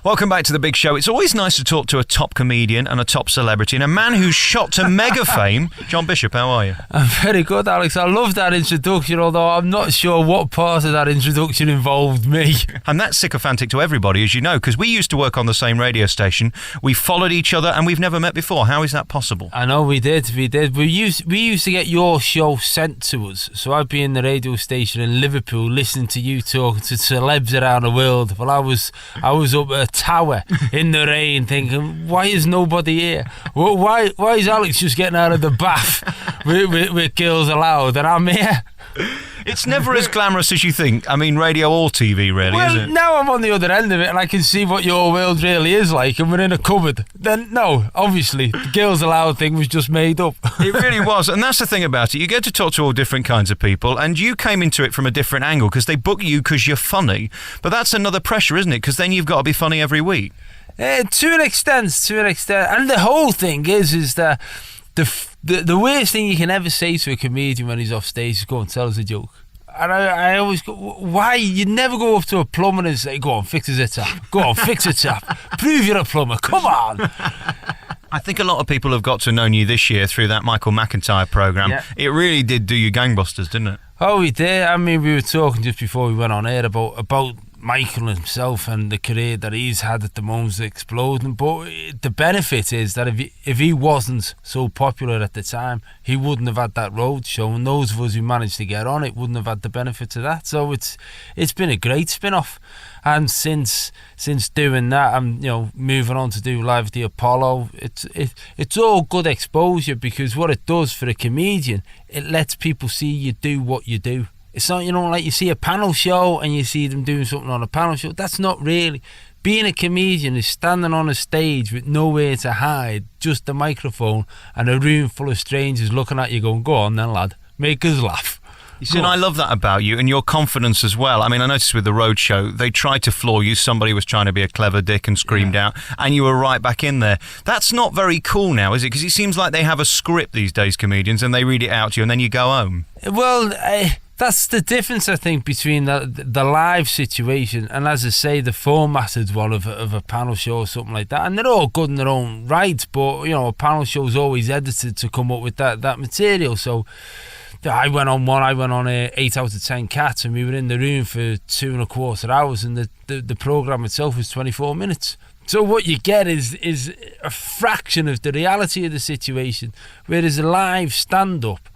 Welcome back to The Big Show. It's always nice to talk to a top comedian and a top celebrity and a man who's shot to mega fame. John Bishop, how are you? I'm very good, Alex. I love that introduction, although I'm not sure what part of that introduction involved me. And that's sycophantic to everybody, as you know, because we used to work on the same radio station. We followed each other and we've never met before. How is that possible? I know we did. We used to get your show sent to us. So I'd be in the radio station in Liverpool listening to you talking to celebs around the world. Well, I was up at a tower in the rain thinking, why is nobody here? Why is Alex just getting out of the bath with Girls Aloud and I'm here? It's never as glamorous as you think. I mean, radio or TV, really, well, is it? Now I'm on the other end of it and I can see what your world really is like and we're in a cupboard. Then, no, obviously, the Girls Aloud thing was just made up. It really was. And that's the thing about it. You get to talk to all different kinds of people and you came into it from a different angle because they book you because you're funny. But that's another pressure, isn't it? Because then you've got to be funny every week. To an extent. And the whole thing is that the worst thing you can ever say to a comedian when he's off stage is go and tell us a joke. And I always go, why? You never go up to a plumber and say, go on, fix us a tap. Go on, fix a tap. Prove you're a plumber. Come on. I think a lot of people have got to know you this year through that Michael McIntyre programme. Yeah. It really did do you gangbusters, didn't it? Oh, we did. I mean, we were talking just before we went on air about Michael himself and the career that he's had at the moment's exploding. But the benefit is that if he wasn't so popular at the time, he wouldn't have had that road show, and those of us who managed to get on it wouldn't have had the benefit of that. So it's been a great spin-off. And since doing that, I'm moving on to do Live at the Apollo. It's all good exposure because what it does for a comedian, it lets people see you do what you do. It's not, like you see a panel show and you see them doing something on a panel show. That's not really. Being a comedian is standing on a stage with nowhere to hide, just a microphone and a room full of strangers looking at you going, go on then, lad, make us laugh. You see, and I love that about you and your confidence as well. I mean, I noticed with the road show, they tried to floor you. Somebody was trying to be a clever dick and screamed out, and you were right back in there. That's not very cool now, is it? Because it seems like they have a script these days, comedians, and they read it out to you and then you go home. Well, that's the difference, I think, between the live situation and, as I say, the formatted one of a panel show or something like that. And they're all good in their own right, but, a panel show's always edited to come up with that material. So I went on 8 out of 10 Cats, and we were in the room for 2.25 hours, and the programme itself was 24 minutes. So what you get is a fraction of the reality of the situation, whereas a live stand-up,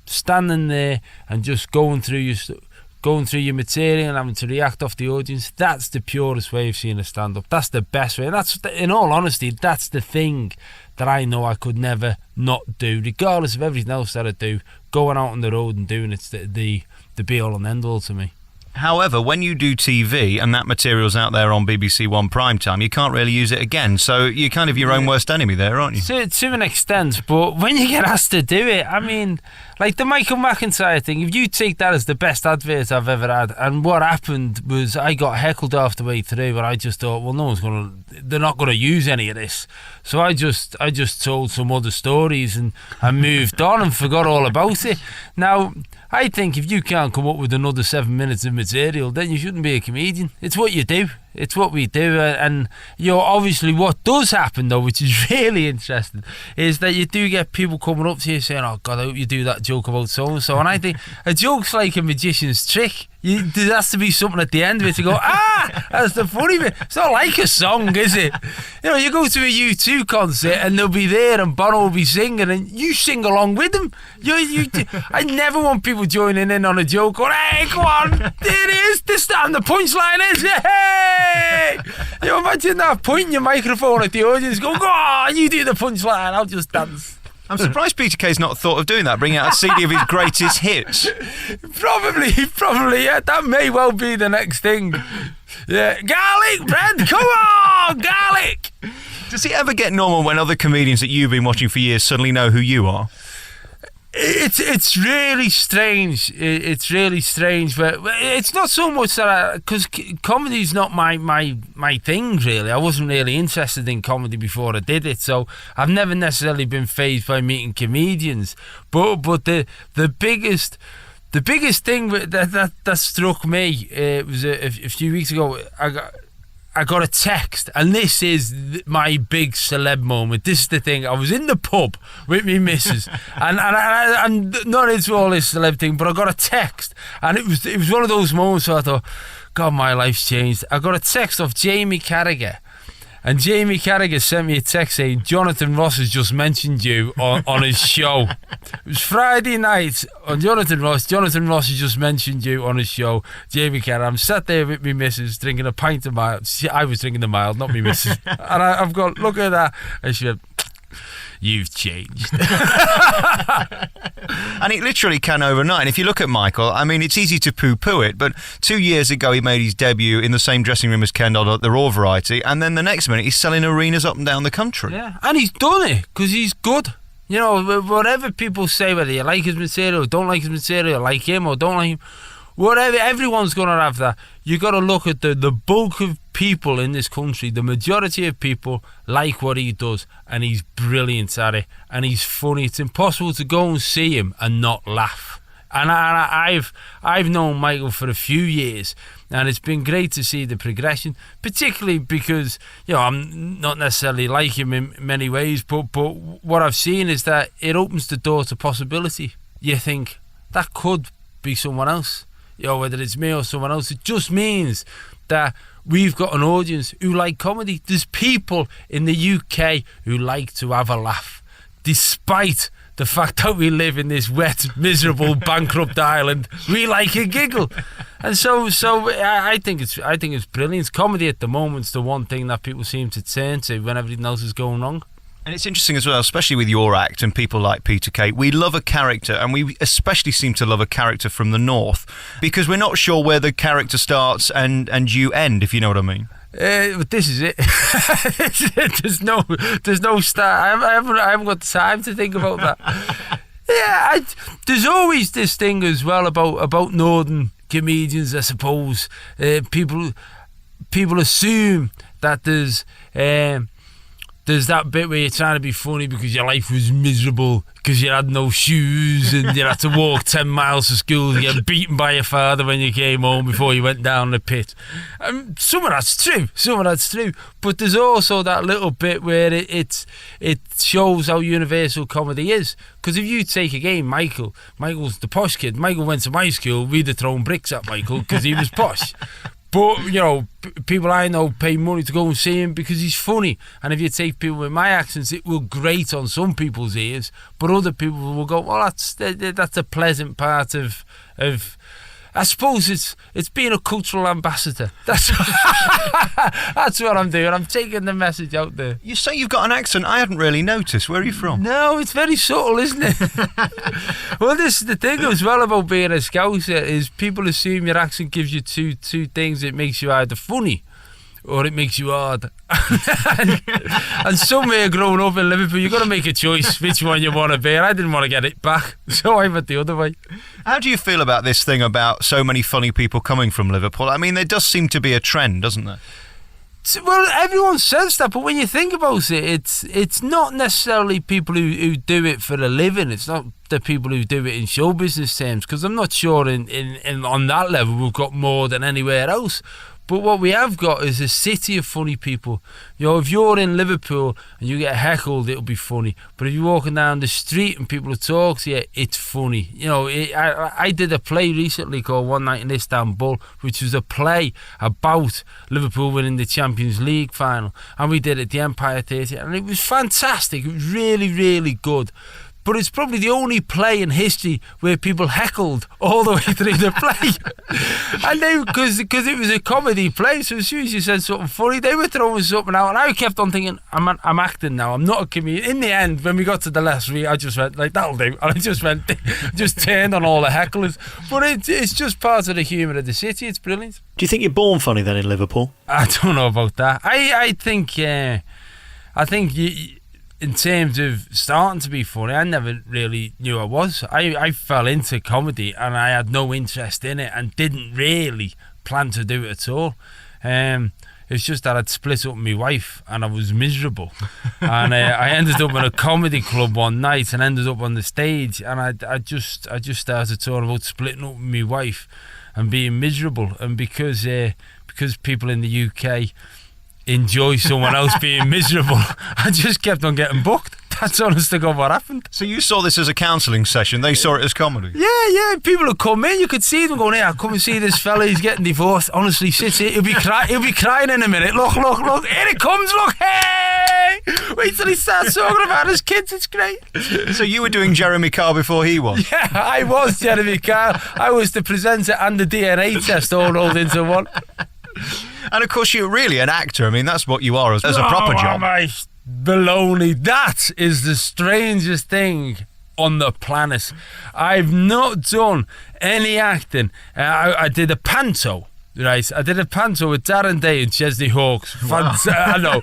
standing there and just going through your material and having to react off the audience, that's the purest way of seeing a stand-up. That's the best way, and that's, in all honesty, that's the thing that I know I could never not do, regardless of everything else that I do. Going out on the road and doing it's the be-all and end-all to me. However, when you do TV and that material's out there on BBC One primetime, you can't really use it again. So you're kind of your own worst enemy there, aren't you? To an extent, but when you get asked to do it, I mean, like the Michael McIntyre thing, if you take that as the best advert I've ever had, and what happened was I got heckled half the way through, and I just thought, well, they're not going to use any of this. So I just told some other stories and moved on and forgot all about it. Now, I think if you can't come up with another 7 minutes of material, then you shouldn't be a comedian. It's what you do. It's what we do. And obviously what does happen, though, which is really interesting, is that you do get people coming up to you saying, oh, God, I hope you do that joke about so-and-so. And I think a joke's like a magician's trick. There has to be something at the end of it to go, that's the funny bit. It's not like a song, is it? You go to a U2 concert and they'll be there and Bono will be singing and you sing along with them. I never want people joining in on a joke going, hey, go on, there it is, and the punchline is, hey! Imagine that, pointing your microphone at the audience, go on, you do the punchline, I'll just dance. I'm surprised Peter Kay's not thought of doing that, bringing out a CD of his greatest hits. Probably, yeah, that may well be the next thing. Yeah, garlic bread, come on, garlic! Does it ever get normal when other comedians that you've been watching for years suddenly know who you are? It's really strange. It's really strange, but it's not so much that because comedy's not my thing really. I wasn't really interested in comedy before I did it, so I've never necessarily been fazed by meeting comedians. But the biggest thing that struck me was a few weeks ago. I got a text, and this is my big celeb moment. This is the thing. I was in the pub with me missus, and not into all this celeb thing, but I got a text, and it was one of those moments where I thought, God, my life's changed. I got a text off Jamie Carragher. And Jamie Carragher sent me a text saying, Jonathan Ross has just mentioned you on his show. It was Friday night on Jonathan Ross. Jonathan Ross has just mentioned you on his show. Jamie Carragher. I'm sat there with me missus drinking a pint of mild. I was drinking the mild, not me missus. And I've got, look at that. And she went, you've changed. And it literally can overnight. And if you look at Michael, I mean, it's easy to poo-poo it, but 2 years ago he made his debut in the same dressing room as Ken Dodd at the Raw Variety, and then the next minute he's selling arenas up and down the country. Yeah, and he's done it because he's good. You know, whatever people say, whether you like his material or don't like his material, like him or don't like him, whatever, everyone's going to have that. You got to look at the bulk of people in this country. The majority of people like what he does, and he's brilliant at it, and he's funny. It's impossible to go and see him and not laugh. And I've known Michael for a few years, and it's been great to see the progression, particularly because, you know, I'm not necessarily like him in many ways, but what I've seen is that it opens the door to possibility. You think that could be someone else. You know, whether it's me or someone else, it just means that we've got an audience who like comedy. There's people in the UK who like to have a laugh, despite the fact that we live in this wet, miserable, bankrupt island. We like a giggle, and so I think it's brilliant. Comedy at the moment's the one thing that people seem to turn to when everything else is going wrong. And it's interesting as well, especially with your act and people like Peter Kay. We love a character, and we especially seem to love a character from the north, because we're not sure where the character starts and you end, if you know what I mean. But this is it. There's no start. I haven't got time to think about that. Yeah, there's always this thing as well about northern comedians, I suppose. People assume that there's that bit where you're trying to be funny because your life was miserable, because you had no shoes and you had to walk 10 miles to school and get beaten by your father when you came home before you went down the pit. Some of that's true. But there's also that little bit where it shows how universal comedy is. Because if you take again Michael's the posh kid. Michael went to my school, we'd have thrown bricks at Michael because he was posh. But, you know, people I know pay money to go and see him because he's funny. And if you take people with my accents, it will grate on some people's ears, but other people will go, well, that's a pleasant part of I suppose it's being a cultural ambassador. That's what I'm doing. I'm taking the message out there. You say you've got an accent. I hadn't really noticed. Where are you from? No, it's very subtle, isn't it? Well, this is the thing as well about being a Scouser, is people assume your accent gives you two things. It makes you either funny or it makes you hard. And somewhere growing up in Liverpool, you've got to make a choice which one you want to be. And I didn't want to get it back, so I went the other way. How do you feel about this thing about so many funny people coming from Liverpool? I mean, there does seem to be a trend, doesn't there? Well, everyone says that, but when you think about it, it's not necessarily people who do it for a living. It's not the people who do it in show business terms, because I'm not sure in on that level we've got more than anywhere else. But what we have got is a city of funny people. You know, if you're in Liverpool and you get heckled, it'll be funny. But if you're walking down the street and people talk to you, it's funny. You know, I did a play recently called One Night in Istanbul, which was a play about Liverpool winning the Champions League final. And we did it at the Empire Theatre, and it was fantastic. It was really, really good. But it's probably the only play in history where people heckled all the way through the play. And they, because it was a comedy play, so as soon as you said something funny, they were throwing something out, and I kept on thinking, I'm acting now, I'm not a comedian. In the end, when we got to the last week, I just went, like, that'll do. And I just turned on all the hecklers. But it's just part of the humour of the city. It's brilliant. Do you think you're born funny then in Liverpool? I don't know about that. I think in terms of starting to be funny, I never really knew I was. I fell into comedy and I had no interest in it and didn't really plan to do it at all. It's just that I'd split up with my wife and I was miserable. And I ended up in a comedy club one night and ended up on the stage, and I just started talking about splitting up with my wife and being miserable. And because people in the UK enjoy someone else being miserable. I just kept on getting booked. That's honest to God what happened. So you saw this as a counselling session. They saw it as comedy. Yeah. People would come in. You could see them going, "Here, come and see this fella. He's getting divorced. Honestly, sits here. He'll be crying in a minute. Look. Here it comes. Look. Hey! Wait till he starts talking about his kids. It's great." So you were doing Jeremy Carr before he was? Yeah, I was Jeremy Carr. I was the presenter and the DNA test all rolled into one. And of course, you're really an actor. I mean, that's what you are as a proper job. Baloney. That is the strangest thing on the planet. I've not done any acting. I did a panto. Right, I did a panto with Darren Day and Chesney Hawkes. Wow. I know.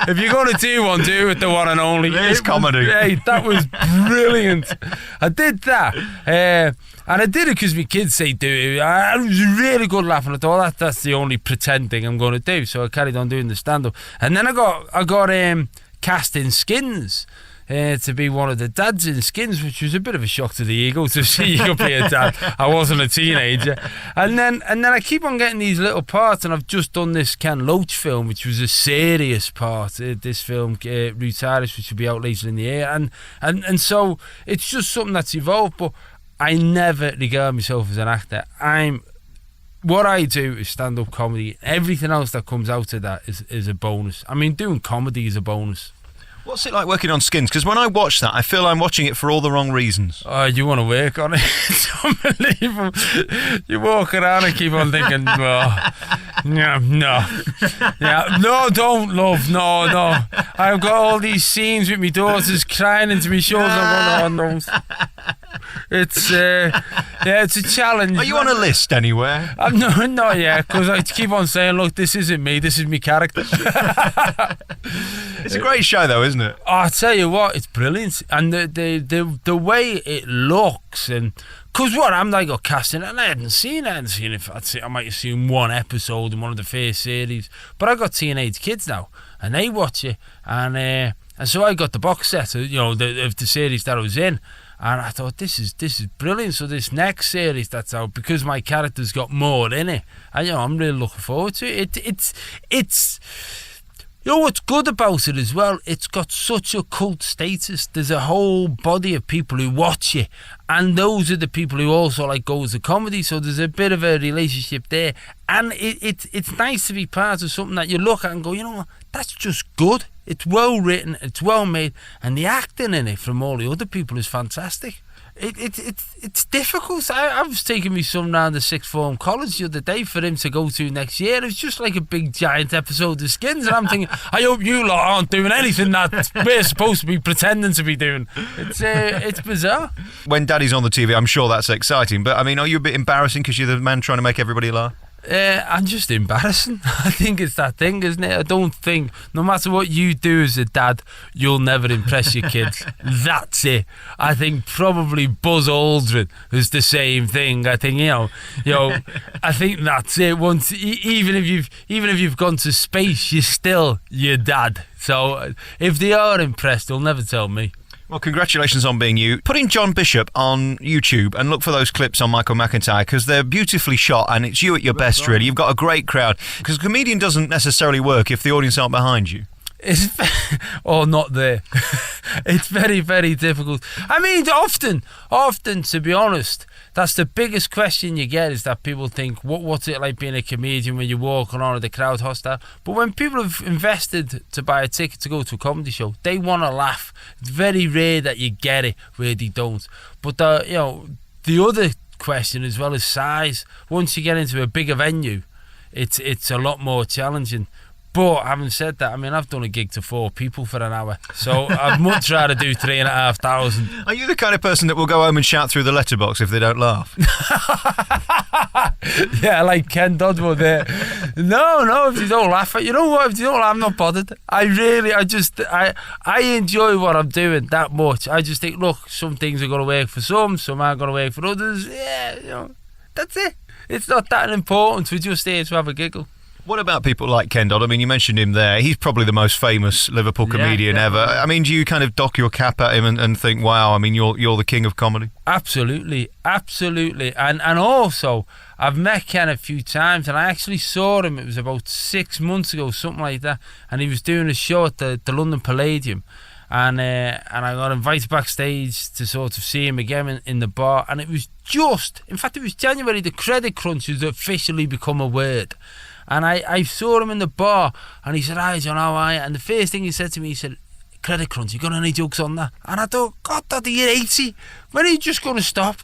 If you're going to do one, do it with the one and only. It's comedy. That was brilliant. I did that. And I did it because my kids say do it. I was really good laughing. I thought that's the only pretend thing I'm going to do. So I carried on doing the stand-up. And then I got cast in Skins. To be one of the dads in Skins, which was a bit of a shock to the ego to see you be a dad. I wasn't a teenager, and then I keep on getting these little parts, and I've just done this Ken Loach film, which was a serious part. This film, Root Irish, which will be out later in the year, and so it's just something that's evolved. But I never regard myself as an actor. What I do is stand-up comedy. Everything else that comes out of that is a bonus. I mean, doing comedy is a bonus. What's it like working on Skins? Because when I watch that, I feel I'm watching it for all the wrong reasons. Oh, you want to work on it? It's unbelievable. You walk around and keep on thinking, oh, no, don't, love, no. I've got all these scenes with my daughters crying into my shoulders. I'm going, oh, no. It's a challenge. Are you on a list anywhere? No, not yet, because I keep on saying, look, this isn't me, this is my character. It's a great show, though, isn't it? Oh, I tell you what, it's brilliant, and the way it looks, and because I got casting, and I hadn't seen it. I might have seen one episode in one of the first series, but I got teenage kids now, and they watch it, and so I got the box set, of the series that I was in. And I thought, this is brilliant. So this next series that's out, because my character's got more in it, and I'm really looking forward to it. It's what's good about it as well, it's got such a cult status. There's a whole body of people who watch it, and those are the people who also go to comedy, so there's a bit of a relationship there. And it's nice to be part of something that you look at and go, you know what, that's just good. It's well written, it's well made, and the acting in it from all the other people is fantastic. It's difficult. I was taking my son round the sixth form college the other day for him to go to next year. It was just like a big giant episode of Skins, and I'm thinking, I hope you lot aren't doing anything that we're supposed to be pretending to be doing. It's bizarre. When Daddy's on the TV, I'm sure that's exciting, but I mean, are you a bit embarrassing because you're the man trying to make everybody laugh? I'm just embarrassing. I think it's that thing, isn't it? I don't think, no matter what you do as a dad, you'll never impress your kids. That's it. I think probably Buzz Aldrin is the same thing. I think I think that's it. Once, even if you've gone to space, you're still your dad. So if they are impressed, they'll never tell me. Well, congratulations on being you. Put in John Bishop on YouTube and look for those clips on Michael McIntyre, because they're beautifully shot and it's you at your best, really. You've got a great crowd, because a comedian doesn't necessarily work if the audience aren't behind you. Or not there. It's very, very difficult. I mean, often, to be honest, that's the biggest question you get, is that people think, what's it like being a comedian when you're walking on with the crowd hostile? But when people have invested to buy a ticket to go to a comedy show, they want to laugh. It's very rare that you get it where they don't. But the other question as well is size. Once you get into a bigger venue, it's a lot more challenging. But having said that, I mean, I've done a gig to 4 people for an hour, so I'd much rather do 3,500. Are you the kind of person that will go home and shout through the letterbox if they don't laugh? Yeah, like Ken Dodwell there. No, if you don't laugh, you know what? If you don't laugh, I'm not bothered. I enjoy what I'm doing that much. I just think, look, some things are going to work for some aren't going to work for others. Yeah, that's it. It's not that important. We're just here to have a giggle. What about people like Ken Dodd? I mean, you mentioned him there. He's probably the most famous Liverpool comedian ever. I mean, do you kind of dock your cap at him and think, wow, I mean, you're the king of comedy? Absolutely. And also, I've met Ken a few times, and I actually saw him, it was about 6 months ago, something like that, and he was doing a show at the London Palladium. And I got invited backstage to sort of see him again in the bar, and it was January, the credit crunch has officially become a word. And I saw him in the bar, and he said, "Hi John, how are you?" And the first thing he said to me, he said, "Credit crunch, you got any jokes on that?" And I thought, God, Daddy, you're 80. When are you just going to stop?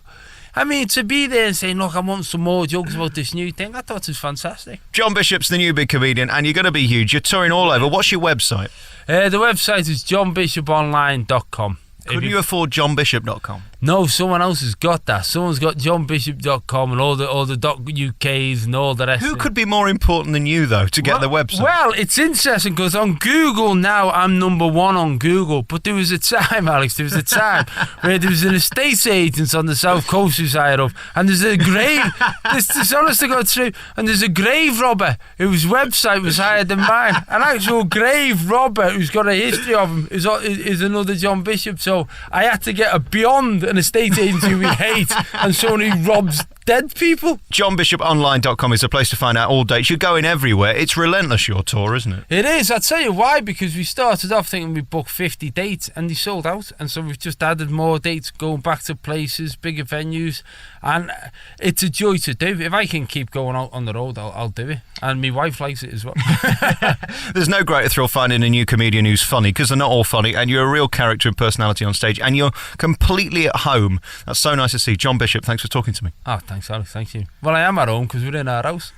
I mean, to be there and say, look, I want some more jokes about this new thing, I thought it was fantastic. John Bishop's the new big comedian, and you're going to be huge. You're touring all over. What's your website? The website is johnbishoponline.com. Couldn't you afford johnbishop.com? No, someone else has got that. Someone's got johnbishop.com and all the .UKs and all the rest. Who could be more important than you, though, to get the website? Well, it's interesting because on Google now, I'm number one on Google. But there was a time, Alex, where there was an estate agent on the south coast who's higher up, and there's a grave, this honest to God true, and there's a grave robber whose website was higher than mine. An actual grave robber who's got a history of him is another John Bishop. So I had to get a beyond an estate agency we hate and someone who robs dead people. JohnBishopOnline.com is a place to find out all dates. You're going everywhere. It's relentless, your tour, isn't it? It is. I'll tell you why, because we started off thinking we booked 50 dates and they sold out, and so we've just added more dates, going back to places, bigger venues, and it's a joy to do. If I can keep going out on the road, I'll do it, and my wife likes it as well. There's no greater thrill finding a new comedian who's funny, because they're not all funny, and you're a real character and personality on stage, and you're completely at home. That's so nice to see. John Bishop, thanks for talking to me. Oh, thanks, Alex. Thank you. Well, I am at home because we're in our house.